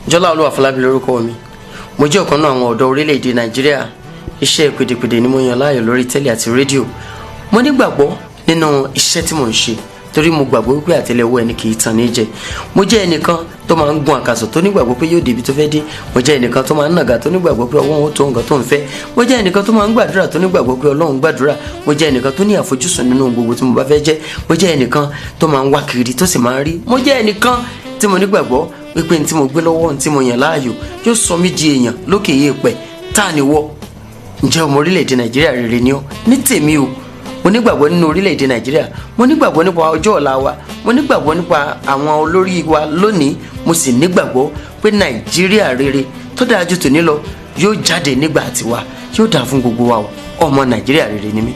Jọláolúwa Afọlábí lórúkọ mi. Mo jẹ́ ọ̀kan nínú àwọn ọ̀dọ́ orílẹ̀-èdè Nàìjíríà. Iṣẹ́ pèdèpèdè ni mo yàn láàyò lórí tẹ́lẹ̀ àti rédíò. Mo nígbàgbọ́ nínú iṣẹ́ tí mo ń ṣe torí mo gbàgbọ́ wípé àtẹ́lẹwọ́ ẹni kì í tàn ní jẹ. Mo jẹ́ ẹnìkan tó máa ń gun àkàsọ̀ tó nígbàgbọ́ pé yóò débi tó fẹ́ dé. Mo jẹ́ ẹnìkan tó máa ń nàgà tó nígbàgbọ́ pé Ọlọ́run ó tó nǹkan tó ń fẹ́. Mo jẹ́ ẹnìkan tó máa ń gbàdúrà tó nígbàgbọ́ pé Ọlọ́run gbàdúrà. Mo jẹ́ ẹnìkan tó ní àfojúsùn nínú gbogbo tí mo bá fẹ́ jẹ́. Mo jẹ́ ẹnìkan tó máa ń wá kiri tó sì máa ń rí. Mo jẹ́ ẹnìkan tí mo nígbàgbọ́ wípé ní tí mo gbé lọ́wọ́ ní tí mo yàn láàyò yóò sọ mí di èèyàn lókè yèèpẹ̀ tá ni wọ́. Ǹjẹ́ ọmọ orílẹ̀-èdè Nàìjíríà rere ni ọ́? Ní tèmi o, mo nígbàgbọ́ nínú orílẹ̀-èdè Nàìjíríà, mo nígbàgbọ́ nípa ọjọ́ ọ̀la wa, mo nígbàgbọ́ nípa àwọn olórí wa lónìí, mo sì nígbàgbọ́ pé Nàìjíríà rere tó dáa jù tòní lọ yóò jáde nígbà tiwa, yóò dáa fún gbogbo wa o. Ọmọ Nàìjíríà rere ni mí.